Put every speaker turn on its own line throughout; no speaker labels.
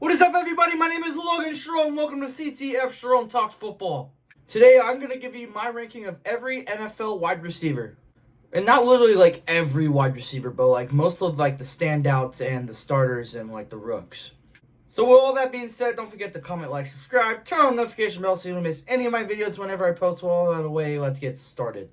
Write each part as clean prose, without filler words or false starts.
What is up, everybody? My name is Logan Sherrill, and welcome to CTF Sherrill Talks Football. Today, I'm going to give you my ranking of every NFL wide receiver. And not literally like every wide receiver, but like most of like the standouts and the starters and like the rooks. So with all that being said, don't forget to comment, like, subscribe, turn on the notification bell so you don't miss any of my videos whenever I post. Well, all out of the way, let's get started.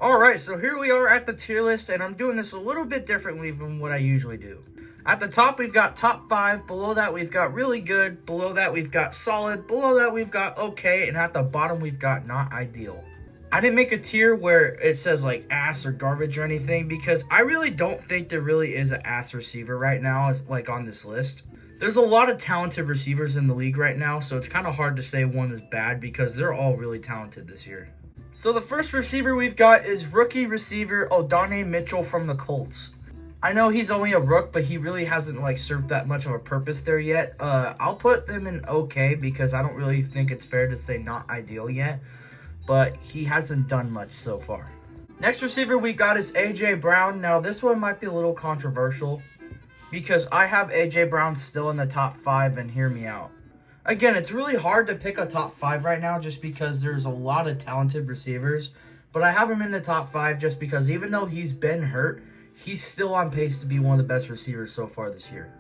Alright, so here we are at the tier list, and I'm doing this a little bit differently from what I usually do. At the top, we've got top 5. Below that, we've got really good. Below that, we've got solid. Below that, we've got okay. And at the bottom, we've got not ideal. I didn't make a tier where it says like ass or garbage or anything because I really don't think there really is an ass receiver right now like on this list. There's a lot of talented receivers in the league right now, so it's kind of hard to say one is bad because they're all really talented this year. So the first receiver we've got is rookie receiver Adonai Mitchell from the Colts. I know he's only a rook, but he really hasn't like served that much of a purpose there yet. I'll put them in okay because I don't really think it's fair to say not ideal yet, but he hasn't done much so far. Next receiver we got is A.J. Brown. Now this one might be a little controversial because I have A.J. Brown still in the top 5, and hear me out. Again, it's really hard to pick a top 5 right now just because there's a lot of talented receivers, but I have him in the top 5 just because even though he's been hurt, he's still on pace to be one of the best receivers so far this year.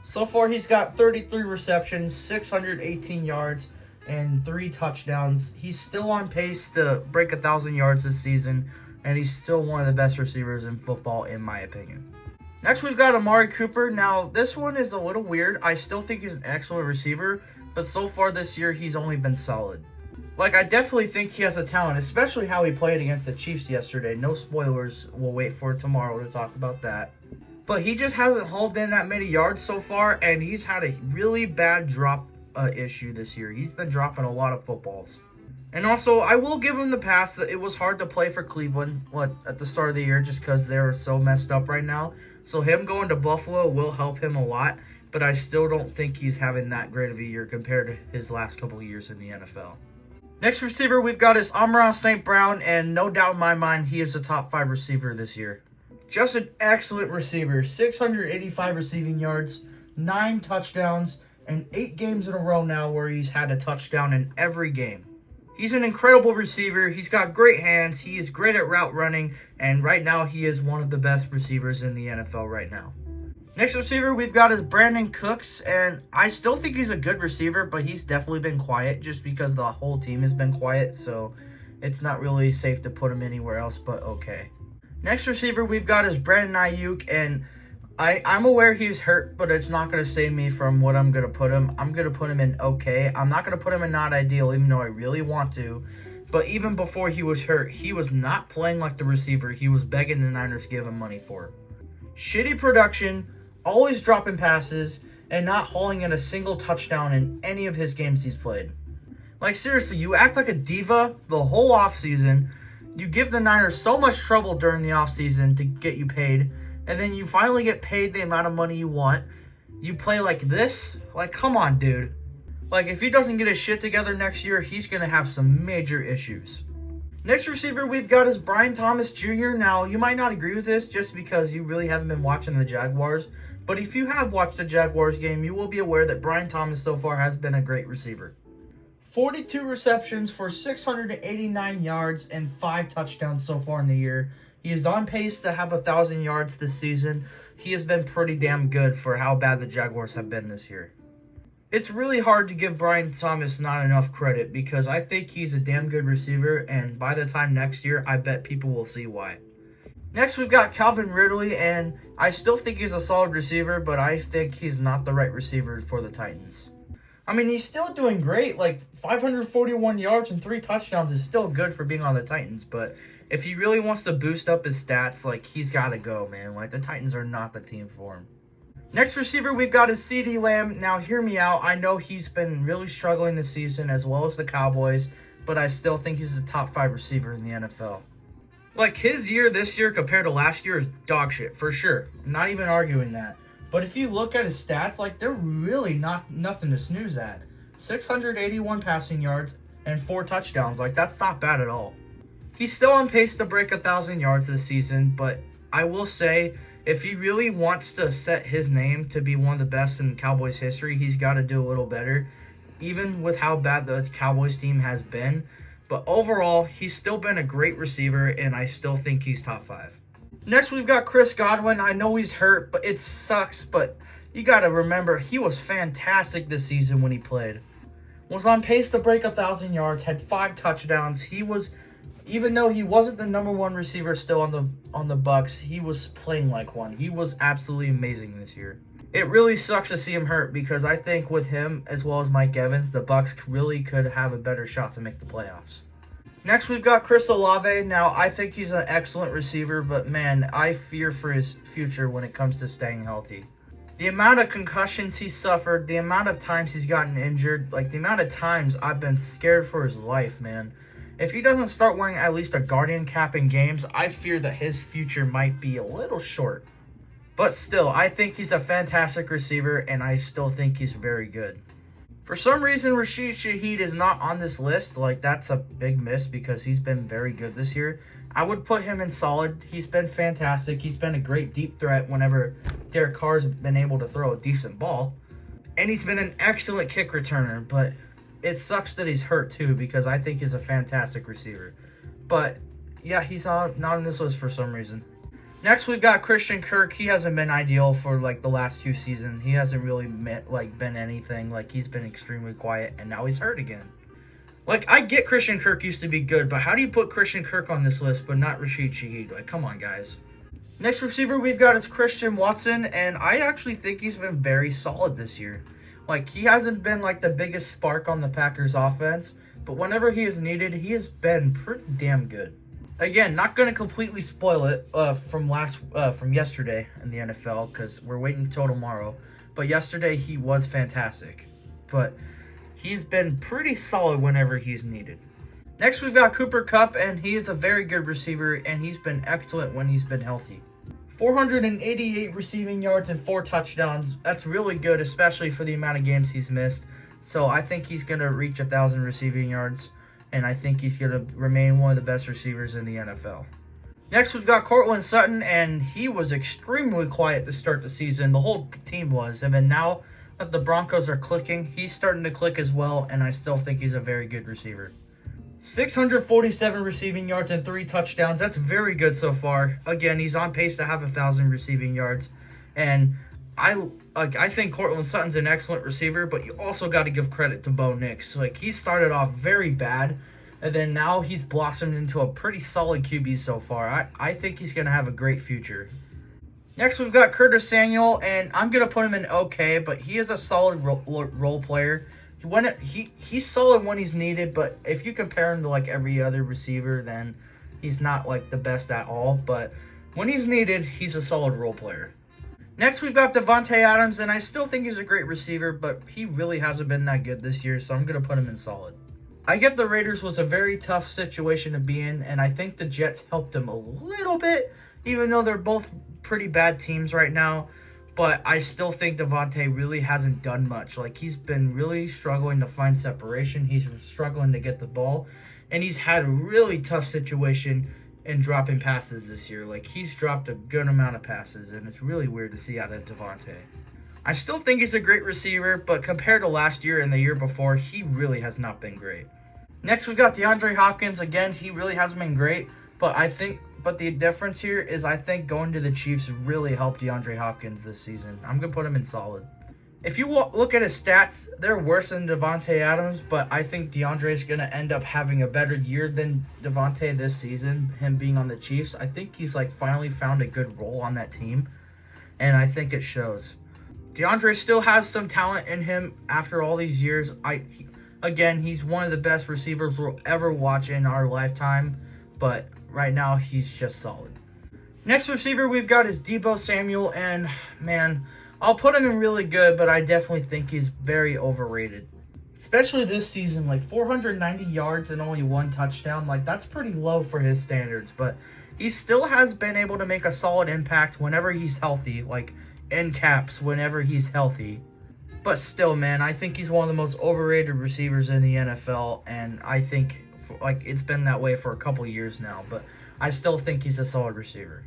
So far, he's got 33 receptions, 618 yards, and 3 touchdowns. He's still on pace to break 1,000 yards this season, and he's still one of the best receivers in football, in my opinion. Next, we've got Amari Cooper. Now, this one is a little weird. I still think he's an excellent receiver, but so far this year, he's only been solid. Like, I definitely think he has a talent, especially how he played against the Chiefs yesterday. No spoilers. We'll wait for tomorrow to talk about that. But he just hasn't hauled in that many yards so far, and he's had a really bad drop issue this year. He's been dropping a lot of footballs. And also, I will give him the pass that it was hard to play for Cleveland at the start of the year just because they're so messed up right now. So him going to Buffalo will help him a lot, but I still don't think he's having that great of a year compared to his last couple of years in the NFL. Next receiver we've got is Amon-Ra St. Brown, and no doubt in my mind, he is a top 5 receiver this year. Just an excellent receiver. 685 receiving yards, 9 touchdowns, and 8 games in a row now where he's had a touchdown in every game. He's an incredible receiver. He's got great hands. He is great at route running, and right now he is one of the best receivers in the NFL right now. Next receiver we've got is Brandon Cooks, and I still think he's a good receiver, but he's definitely been quiet just because the whole team has been quiet, so it's not really safe to put him anywhere else, but okay. Next receiver we've got is Brandon Ayuk, and I'm aware he's hurt, but it's not going to save me from what I'm going to put him. I'm going to put him in okay. I'm not going to put him in not ideal, even though I really want to, but even before he was hurt, he was not playing like the receiver he was begging the Niners to give him money for. Shitty production, always dropping passes, and not hauling in a single touchdown in any of his games he's played. Like, seriously, you act like a diva the whole offseason. You give the Niners so much trouble during the offseason to get you paid, and then you finally get paid the amount of money you want. You play like this? Like, come on, dude. Like, if he doesn't get his shit together next year, he's going to have some major issues. Next receiver we've got is Brian Thomas Jr. Now, you might not agree with this just because you really haven't been watching the Jaguars, but if you have watched the Jaguars game, you will be aware that Brian Thomas so far has been a great receiver. 42 receptions for 689 yards and 5 touchdowns so far in the year. He is on pace to have 1,000 yards this season. He has been pretty damn good for how bad the Jaguars have been this year. It's really hard to give Brian Thomas not enough credit because I think he's a damn good receiver, and by the time next year, I bet people will see why. Next, we've got Calvin Ridley, and I still think he's a solid receiver, but I think he's not the right receiver for the Titans. I mean, he's still doing great. Like, 541 yards and 3 touchdowns is still good for being on the Titans, but if he really wants to boost up his stats, like, he's got to go, man. Like, the Titans are not the team for him. Next receiver we've got is CeeDee Lamb. Now, hear me out. I know he's been really struggling this season as well as the Cowboys, but I still think he's a top 5 receiver in the NFL. Like, his year this year compared to last year is dog shit, for sure. Not even arguing that. But if you look at his stats, like, they're really nothing to snooze at. 681 passing yards and 4 touchdowns. Like, that's not bad at all. He's still on pace to break 1,000 yards this season, but I will say if he really wants to set his name to be one of the best in Cowboys history, he's got to do a little better, even with how bad the Cowboys team has been. But overall, he's still been a great receiver, and I still think he's top 5. Next, we've got Chris Godwin. I know he's hurt, but it sucks. But you got to remember, he was fantastic this season when he played. Was on pace to break 1,000 yards, had 5 touchdowns. He was, even though he wasn't the number 1 receiver still on the Bucs, he was playing like one. He was absolutely amazing this year. It really sucks to see him hurt because I think with him as well as Mike Evans, the Bucs really could have a better shot to make the playoffs. Next, we've got Chris Olave. Now, I think he's an excellent receiver, but man, I fear for his future when it comes to staying healthy. The amount of concussions he's suffered, the amount of times he's gotten injured, like the amount of times I've been scared for his life, man. If he doesn't start wearing at least a Guardian cap in games, I fear that his future might be a little short. But still, I think he's a fantastic receiver, and I still think he's very good. For some reason, Rasheed Shaheed is not on this list. Like, that's a big miss because he's been very good this year. I would put him in solid. He's been fantastic. He's been a great deep threat whenever Derek Carr's been able to throw a decent ball. And he's been an excellent kick returner, but it sucks that he's hurt too because I think he's a fantastic receiver. But, yeah, he's not on this list for some reason. Next, we've got Christian Kirk. He hasn't been ideal for, like, the last 2 seasons. He hasn't really been anything. Like, he's been extremely quiet, and now he's hurt again. Like, I get Christian Kirk used to be good, but how do you put Christian Kirk on this list but not Rasheed Shaheed? Like, come on, guys. Next receiver we've got is Christian Watson, and I actually think he's been very solid this year. Like, he hasn't been, like, the biggest spark on the Packers offense, but whenever he is needed, he has been pretty damn good. Again, not going to completely spoil it from yesterday in the NFL because we're waiting until tomorrow. But yesterday he was fantastic. But he's been pretty solid whenever he's needed. Next, we've got Cooper Kupp, and he is a very good receiver, and he's been excellent when he's been healthy. 488 receiving yards and 4 touchdowns. That's really good, especially for the amount of games he's missed. So I think he's going to reach 1,000 receiving yards. And I think he's going to remain one of the best receivers in the NFL. Next, we've got Courtland Sutton, and he was extremely quiet to start the season. The whole team was. And then now that the Broncos are clicking, he's starting to click as well, and I still think he's a very good receiver. 647 receiving yards and 3 touchdowns. That's very good so far. Again, he's on pace to have 1,000 receiving yards. And I think Courtland Sutton's an excellent receiver, but you also got to give credit to Bo Nix. Like, he started off very bad, and then now he's blossomed into a pretty solid QB so far. I think he's going to have a great future. Next, we've got Curtis Samuel, and I'm going to put him in okay, but he is a solid role player. He's solid when he's needed, but if you compare him to, like, every other receiver, then he's not, like, the best at all. But when he's needed, he's a solid role player. Next, we've got Davante Adams, and I still think he's a great receiver, but he really hasn't been that good this year, so I'm going to put him in solid. I get the Raiders was a very tough situation to be in, and I think the Jets helped him a little bit, even though they're both pretty bad teams right now, but I still think Davante really hasn't done much. Like, he's been really struggling to find separation. He's struggling to get the ball, and he's had a really tough situation in dropping passes this year. Like, he's dropped a good amount of passes, and it's really weird to see out of Davante. I still think he's a great receiver, but compared to last year and the year before, he really has not been great. Next, we've got DeAndre Hopkins. Again, he really hasn't been great, but the difference here is I think going to the Chiefs really helped DeAndre Hopkins this season. I'm going to put him in solid. If you look at his stats, they're worse than Davante Adams, but I think DeAndre is going to end up having a better year than Davante this season, him being on the Chiefs. I think he's finally found a good role on that team, and I think it shows. DeAndre still has some talent in him after all these years. Again, he's one of the best receivers we'll ever watch in our lifetime, but right now he's just solid. Next receiver we've got is Deebo Samuel, and man, I'll put him in really good, but I definitely think he's very overrated. Especially this season, 490 yards and only 1 touchdown. That's pretty low for his standards, but he still has been able to make a solid impact whenever he's healthy, in caps whenever he's healthy. But still, man, I think he's one of the most overrated receivers in the NFL, and I think it's been that way for a couple years now, but I still think he's a solid receiver.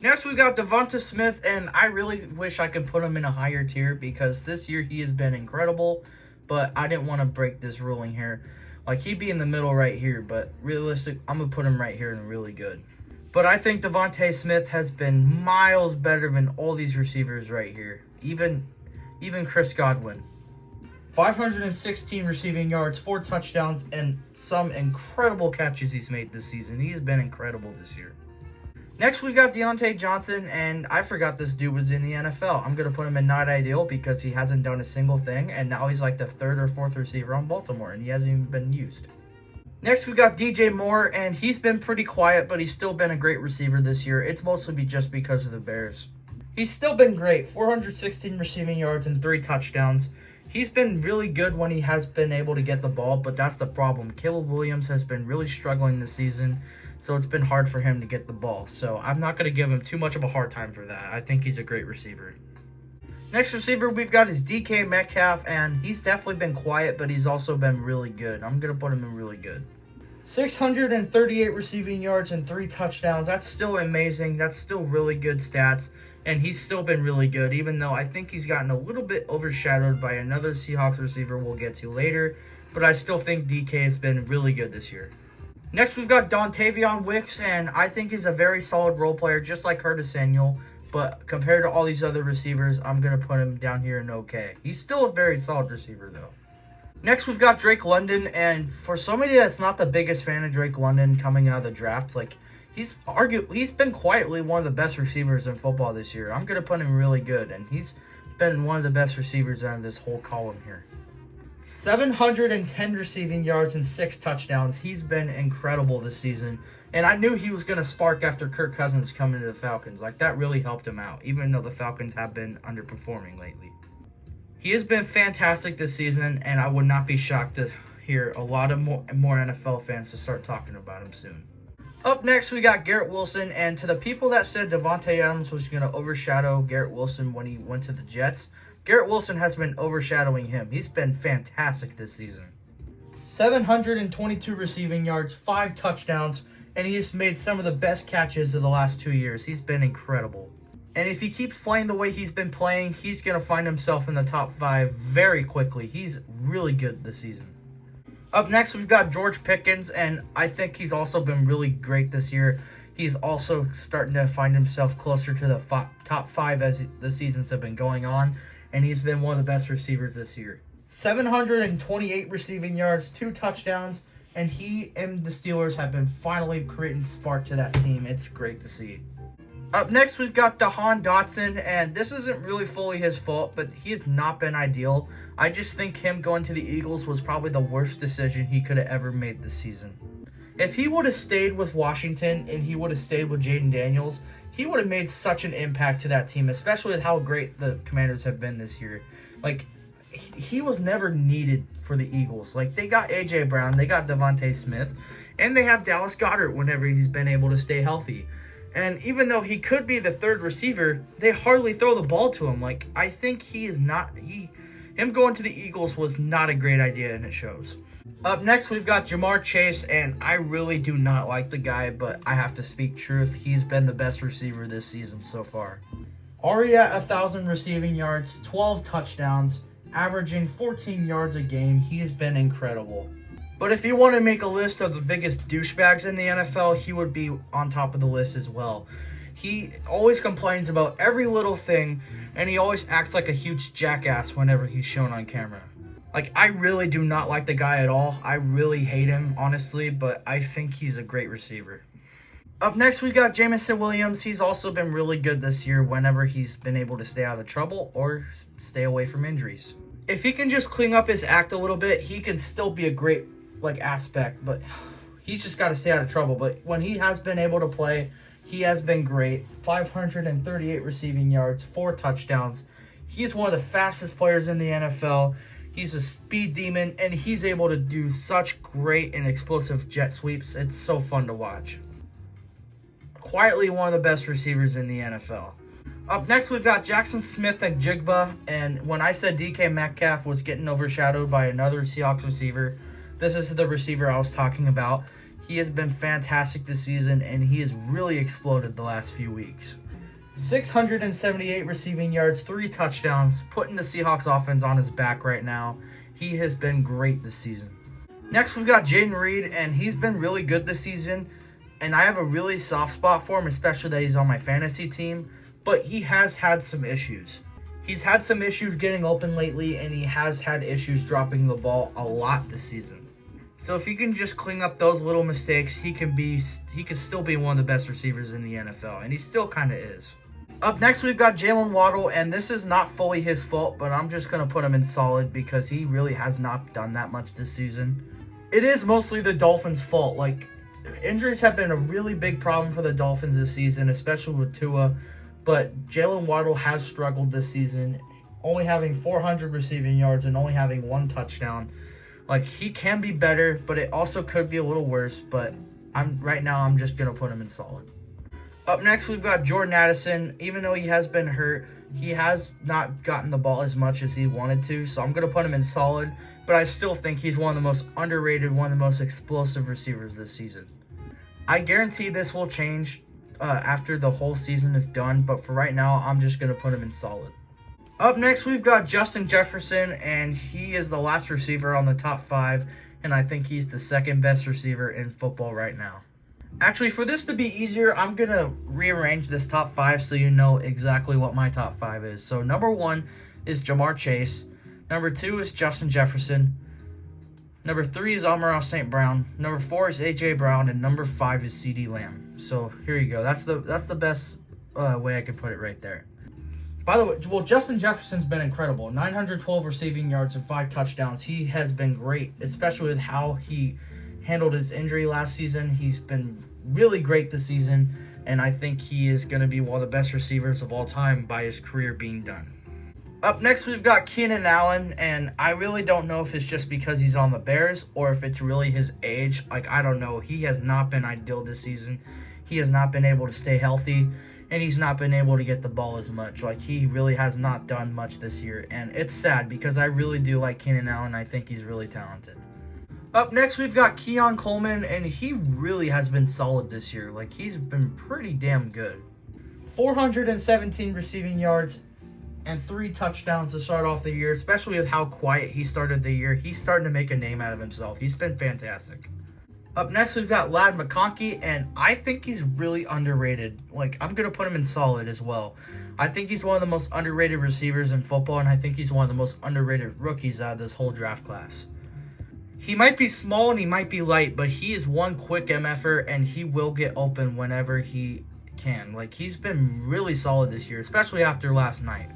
Next, we got Devonta Smith, and I really wish I could put him in a higher tier because this year he has been incredible, but I didn't want to break this ruling here. Like, he'd be in the middle right here, but realistic, I'm going to put him right here and really good. But I think Devonta Smith has been miles better than all these receivers right here, even Chris Godwin. 516 receiving yards, 4 touchdowns, and some incredible catches he's made this season. He has been incredible this year. Next, we got Quinton Johnson, and I forgot this dude was in the NFL. I'm going to put him in not ideal because he hasn't done a single thing, and now he's like the 3rd or 4th receiver on Baltimore, and he hasn't even been used. Next, we got DJ Moore, and he's been pretty quiet, but he's still been a great receiver this year. It's mostly just because of the Bears. He's still been great, 416 receiving yards and 3 touchdowns. He's been really good when he has been able to get the ball, but that's the problem. Caleb Williams has been really struggling this season, so it's been hard for him to get the ball. So I'm not going to give him too much of a hard time for that. I think he's a great receiver. Next receiver we've got is DK Metcalf, and he's definitely been quiet, but he's also been really good. I'm going to put him in really good. 638 receiving yards and 3 touchdowns. That's still amazing. That's still really good stats. And he's still been really good, even though I think he's gotten a little bit overshadowed by another Seahawks receiver we'll get to later. But I still think DK has been really good this year. Next, we've got Dontavion Wicks, and I think he's a very solid role player, just like Curtis Samuel. But compared to all these other receivers, I'm going to put him down here in okay. He's still a very solid receiver, though. Next, we've got Drake London, and for somebody that's not the biggest fan of Drake London coming out of the draft, like, he's been quietly one of the best receivers in football this year. I'm going to put him really good, and he's been one of the best receivers out of this whole column here. 710 receiving yards and 6 touchdowns. He's been incredible this season, and I knew he was going to spark after Kirk Cousins coming to the Falcons. Like, that really helped him out, even though the Falcons have been underperforming lately. He has been fantastic this season, and I would not be shocked to hear a lot of more NFL fans to start talking about him soon. Up next, we got Garrett Wilson, and to the people that said Davante Adams was going to overshadow Garrett Wilson when he went to the Jets, Garrett Wilson has been overshadowing him. He's been fantastic this season. 722 receiving yards, 5 touchdowns, and he's made some of the best catches of the last 2 years. He's been incredible. And if he keeps playing the way he's been playing, he's going to find himself in the top 5 very quickly. He's really good this season. Up next, we've got George Pickens, and I think he's also been really great this year. He's also starting to find himself closer to the top 5 as the seasons have been going on, and he's been one of the best receivers this year. 728 receiving yards, 2 touchdowns, and he and the Steelers have been finally creating spark to that team. It's great to see. Up next, we've got Jahan Dotson, and this isn't really fully his fault, but he has not been ideal. I just think him going to the Eagles was probably the worst decision he could have ever made this season. If he would have stayed with Washington and he would have stayed with Jaden Daniels, he would have made such an impact to that team, especially with how great the Commanders have been this year. Like, he was never needed for the Eagles. Like, they got A.J. Brown, they got Devonta Smith, and they have Dallas Goedert whenever he's been able to stay healthy. And even though he could be the 3rd receiver, they hardly throw the ball to him. Like, I think him going to the Eagles was not a great idea, and it shows. Up next, we've got Jamar Chase, and I really do not like the guy, but I have to speak truth. He's been the best receiver this season so far. Already at 1,000 receiving yards, 12 touchdowns, averaging 14 yards a game. He's been incredible. But if you want to make a list of the biggest douchebags in the NFL, he would be on top of the list as well. He always complains about every little thing, and he always acts like a huge jackass whenever he's shown on camera. Like, I really do not like the guy at all. I really hate him, honestly, but I think he's a great receiver. Up next, we got Jameson Williams. He's also been really good this year whenever he's been able to stay out of trouble or stay away from injuries. If he can just clean up his act a little bit, he can still be a great aspect, but he's just got to stay out of trouble. But when he has been able to play, he has been great. 538 receiving yards, 4 touchdowns. He's one of the fastest players in the NFL. He's a speed demon, and he's able to do such great and explosive jet sweeps. It's so fun to watch. Quietly one of the best receivers in the NFL. Up next, we've got Jackson Smith and Jigba, and when I said DK Metcalf was getting overshadowed by another Seahawks receiver, this is the receiver I was talking about. He has been fantastic this season, and he has really exploded the last few weeks. 678 receiving yards, 3 touchdowns, putting the Seahawks offense on his back right now. He has been great this season. Next, we've got Jayden Reed, and he's been really good this season. And I have a really soft spot for him, especially that he's on my fantasy team. But he has had some issues. He's had some issues getting open lately, and he has had issues dropping the ball a lot this season. So if he can just clean up those little mistakes, he can still be one of the best receivers in the NFL, and he still kind of is. Up next, we've got Jalen Waddle, and this is not fully his fault, but I'm just going to put him in solid because he really has not done that much this season. It is mostly the Dolphins' fault. Like, injuries have been a really big problem for the Dolphins this season, especially with Tua, but Jalen Waddle has struggled this season, only having 400 receiving yards and only having 1 touchdown. Like, he can be better, but it also could be a little worse, but right now I'm just going to put him in solid. Up next, we've got Jordan Addison. Even though he has been hurt, he has not gotten the ball as much as he wanted to, so I'm going to put him in solid, but I still think he's one of the most underrated, one of the most explosive receivers this season. I guarantee this will change after the whole season is done, but for right now, I'm just going to put him in solid. Up next, we've got Justin Jefferson, and he is the last receiver on the top 5, and I think he's the second best receiver in football right now. Actually, for this to be easier, I'm going to rearrange this top 5 so you know exactly what my top 5 is. So, number 1 is Jamar Chase. Number 2 is Justin Jefferson. Number 3 is Amon-Ra St. Brown. Number 4 is A.J. Brown. And number 5 is CeeDee Lamb. So, here you go. That's the best way I could put it right there. By the way, well, Justin Jefferson's been incredible. 912 receiving yards and 5 touchdowns. He has been great, especially with how he handled his injury last season. He's been really great this season, and I think he is going to be one of the best receivers of all time by his career being done. Up next, we've got Keenan Allen, and I really don't know if it's just because he's on the Bears or if it's really his age. Like, I don't know. He has not been ideal this season. He has not been able to stay healthy, and he's not been able to get the ball as much. Like, he really has not done much this year, and it's sad because I really do like Keenan Allen. I think he's really talented. Up next, we've got Keon Coleman, and he really has been solid this year. Like, he's been pretty damn good. 417 receiving yards and 3 touchdowns to start off the year, especially with how quiet he started the year. He's starting to make a name out of himself. He's been fantastic. Up next, we've got Ladd McConkey, and I think he's really underrated. Like, I'm going to put him in solid as well. I think he's one of the most underrated receivers in football, and I think he's one of the most underrated rookies out of this whole draft class. He might be small and he might be light, but he is one quick MFer, and he will get open whenever he can. Like, he's been really solid this year, especially after last night.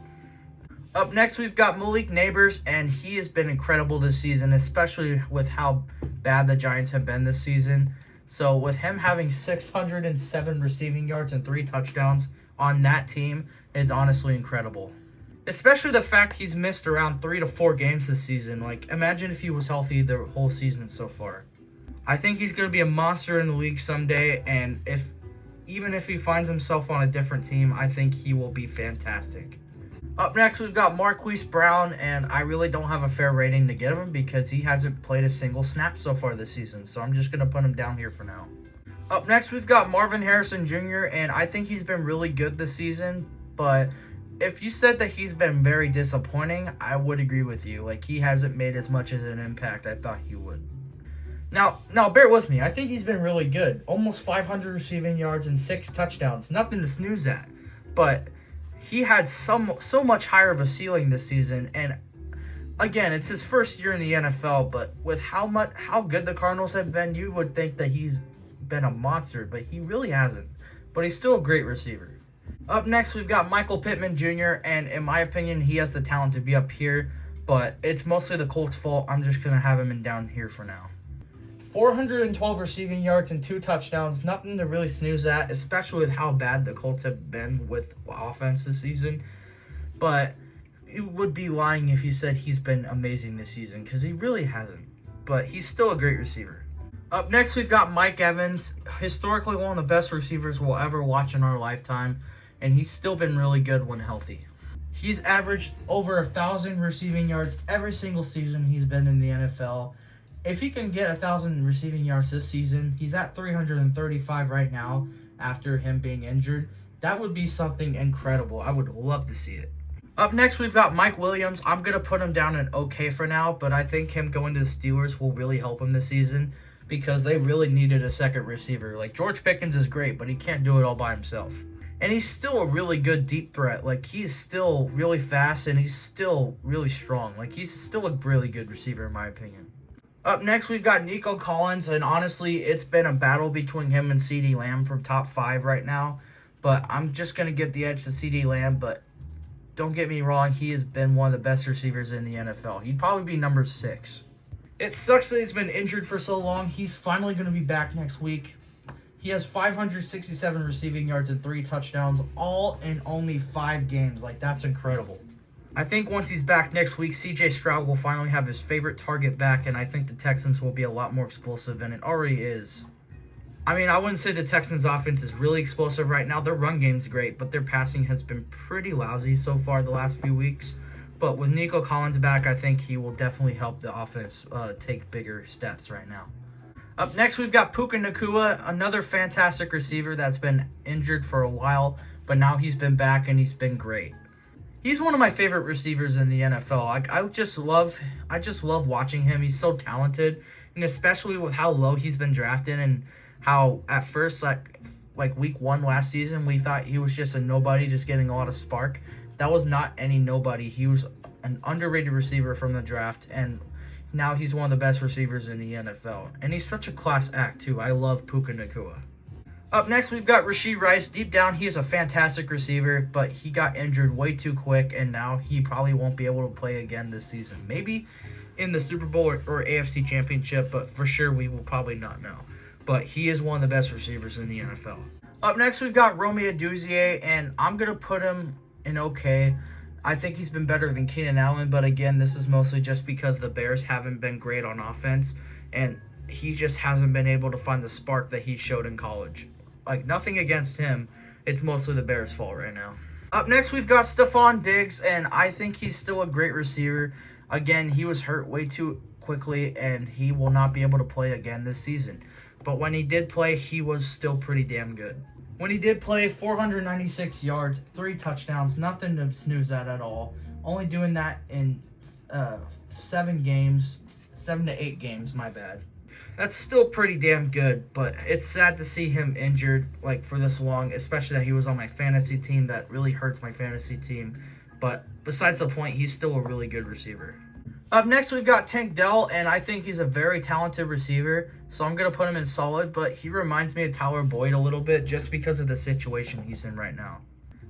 Up next, we've got Malik Neighbors, and he has been incredible this season, especially with how bad the Giants have been this season. So with him having 607 receiving yards and 3 touchdowns on that team is honestly incredible. Especially the fact he's missed around 3 to 4 games this season. Like, imagine if he was healthy the whole season so far. I think he's going to be a monster in the league someday, and even if he finds himself on a different team, I think he will be fantastic. Up next, we've got Marquise Brown, and I really don't have a fair rating to give him because he hasn't played a single snap so far this season, so I'm just going to put him down here for now. Up next, we've got Marvin Harrison Jr., and I think he's been really good this season, but if you said that he's been very disappointing, I would agree with you. Like, he hasn't made as much as an impact I thought he would. Now, bear with me. I think he's been really good. Almost 500 receiving yards and 6 touchdowns. Nothing to snooze at. But he had so much higher of a ceiling this season. And, again, it's his first year in the NFL. But with how good the Cardinals have been, you would think that he's been a monster. But he really hasn't. But he's still a great receiver. Up next, we've got Michael Pittman Jr., and in my opinion, he has the talent to be up here, but it's mostly the Colts' fault. I'm just going to have him down here for now. 412 receiving yards and 2 touchdowns, nothing to really snooze at, especially with how bad the Colts have been with offense this season, but it would be lying if you said he's been amazing this season, because he really hasn't, but he's still a great receiver. Up next, we've got Mike Evans, historically one of the best receivers we'll ever watch in our lifetime, and he's still been really good when healthy. He's averaged over 1,000 receiving yards every single season he's been in the NFL. If he can get 1,000 receiving yards this season, he's at 335 right now after him being injured. That would be something incredible. I would love to see it. Up next, we've got Mike Williams. I'm going to put him down in okay for now, but I think him going to the Steelers will really help him this season because they really needed a second receiver. Like, George Pickens is great, but he can't do it all by himself. And he's still a really good deep threat. Like, he's still really fast, and he's still really strong. Like, he's still a really good receiver, in my opinion. Up next, we've got Nico Collins, and honestly, it's been a battle between him and CeeDee Lamb from top 5 right now. But I'm just going to give the edge to CeeDee Lamb, but don't get me wrong, he has been one of the best receivers in the NFL. He'd probably be number 6. It sucks that he's been injured for so long. He's finally going to be back next week. He has 567 receiving yards and 3 touchdowns, all in only 5 games. Like, that's incredible. I think once he's back next week, C.J. Stroud will finally have his favorite target back, and I think the Texans will be a lot more explosive, and it already is. I mean, I wouldn't say the Texans' offense is really explosive right now. Their run game's great, but their passing has been pretty lousy so far the last few weeks. But with Nico Collins back, I think he will definitely help the offense take bigger steps right now. Up next, we've got Puka Nacua, another fantastic receiver that's been injured for a while, but now he's been back and he's been great. He's one of my favorite receivers in the NFL. I just love watching him. He's so talented, and especially with how low he's been drafted and how at first, like week 1 last season, we thought he was just a nobody, just getting a lot of spark. That was not any nobody. He was an underrated receiver from the draft, and now he's one of the best receivers in the NFL. And he's such a class act, too. I love Puka Nacua. Up next, we've got Rashee Rice. Deep down, he is a fantastic receiver, but he got injured way too quick, and now he probably won't be able to play again this season. Maybe in the Super Bowl or AFC Championship, but for sure we will probably not know. But he is one of the best receivers in the NFL. Up next, we've got Romeo Dozier, and I'm going to put him in okay. I think he's been better than Keenan Allen, but again, this is mostly just because the Bears haven't been great on offense, and he just hasn't been able to find the spark that he showed in college. Like, nothing against him. It's mostly the Bears' fault right now. Up next, we've got Stephon Diggs, and I think he's still a great receiver. Again, he was hurt way too quickly, and he will not be able to play again this season. But when he did play, he was still pretty damn good. When he did play, 496 yards, 3 touchdowns, nothing to snooze at all. Only doing that in 7 to 8 games, my bad. That's still pretty damn good, but it's sad to see him injured like for this long, especially that he was on my fantasy team. That really hurts my fantasy team. But besides the point, he's still a really good receiver. Up next, we've got Tank Dell, and I think he's a very talented receiver, so I'm going to put him in solid, but he reminds me of Tyler Boyd a little bit just because of the situation he's in right now.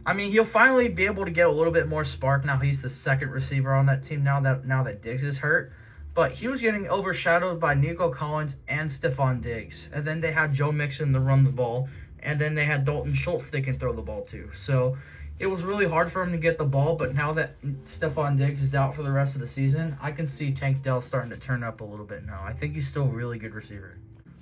I mean, he'll finally be able to get a little bit more spark now he's the second receiver on that team now that Diggs is hurt, but he was getting overshadowed by Nico Collins and Stephon Diggs, and then they had Joe Mixon to run the ball, and then they had Dalton Schultz that can throw the ball too, so it was really hard for him to get the ball, but now that Stephon Diggs is out for the rest of the season, I can see Tank Dell starting to turn up a little bit now. I think he's still a really good receiver.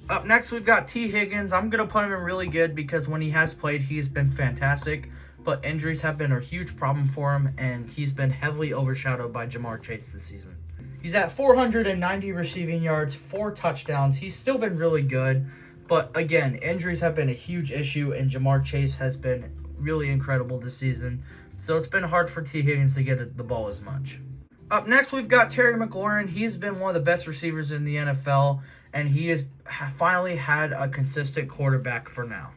Up next, we've got T. Higgins. I'm going to put him in really good because when he has played, he's been fantastic, but injuries have been a huge problem for him, and he's been heavily overshadowed by Jamar Chase this season. He's at 490 receiving yards, 4 touchdowns. He's still been really good, but again, injuries have been a huge issue, and Jamar Chase has been really incredible this season, so it's been hard for T. Higgins to get the ball as much. Up next, we've got Terry McLaurin. He's been one of the best receivers in the NFL, and he has finally had a consistent quarterback for now.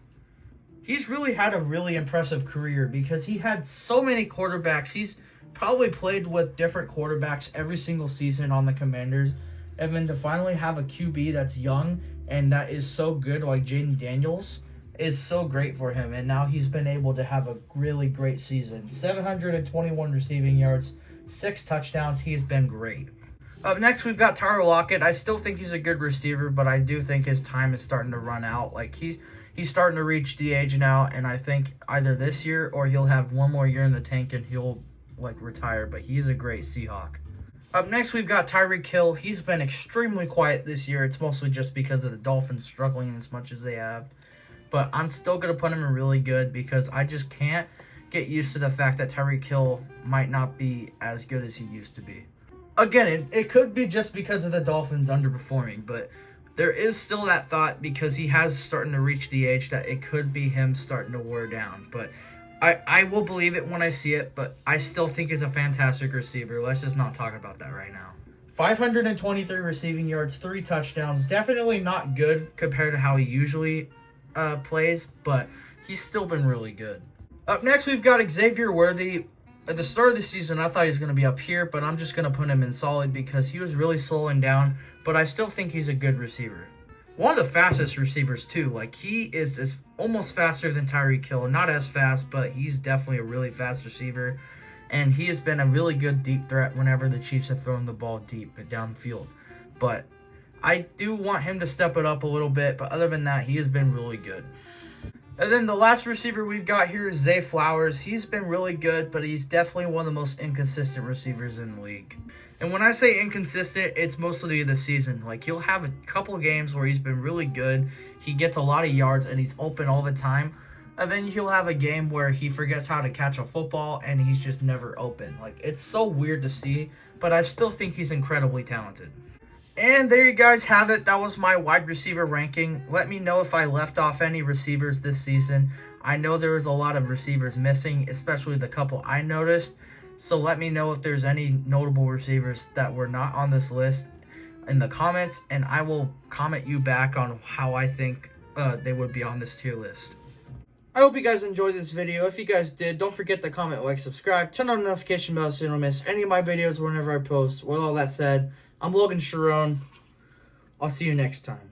He's really had a really impressive career because he had so many quarterbacks. He's probably played with different quarterbacks every single season on the Commanders, and then to finally have a QB that's young and that is so good like Jaden Daniels is so great for him, and now he's been able to have a really great season. 721 receiving yards, 6 touchdowns. He's been great. Up next, we've got Tyler Lockett. I still think he's a good receiver, but I do think his time is starting to run out. Like, he's starting to reach the age now, and I think either this year or he'll have one more year in the tank and he'll, retire, but he's a great Seahawk. Up next, we've got Tyreek Hill. He's been extremely quiet this year. It's mostly just because of the Dolphins struggling as much as they have. But I'm still going to put him in really good because I just can't get used to the fact that Tyreek Hill might not be as good as he used to be. Again, it could be just because of the Dolphins underperforming, but there is still that thought because he has starting to reach the age that it could be him starting to wear down. But I will believe it when I see it, but I still think he's a fantastic receiver. Let's just not talk about that right now. 523 receiving yards, 3 touchdowns. Definitely not good compared to how he usually plays, but he's still been really good. Up next, we've got Xavier Worthy. At the start of the season, I thought he was going to be up here, but I'm just going to put him in solid because he was really slowing down, but I still think he's a good receiver. One of the fastest receivers, too. Like, he is almost faster than Tyreek Hill. Not as fast, but he's definitely a really fast receiver. And he has been a really good deep threat whenever the Chiefs have thrown the ball deep downfield. But I do want him to step it up a little bit, but other than that, he has been really good. And then the last receiver we've got here is Zay Flowers. He's been really good, but he's definitely one of the most inconsistent receivers in the league. And when I say inconsistent, it's mostly the season. Like, he'll have a couple of games where he's been really good. He gets a lot of yards, and he's open all the time. And then he'll have a game where he forgets how to catch a football, and he's just never open. Like, it's so weird to see, but I still think he's incredibly talented. And there you guys have it. That was my wide receiver ranking. Let me know if I left off any receivers this season. I know there was a lot of receivers missing, especially the couple I noticed. So let me know if there's any notable receivers that were not on this list in the comments, and I will comment you back on how I think they would be on this tier list. I hope you guys enjoyed this video. If you guys did, don't forget to comment, like, subscribe, turn on the notification bell so you don't miss any of my videos whenever I post. With all that said, I'm Logan Sharon. I'll see you next time.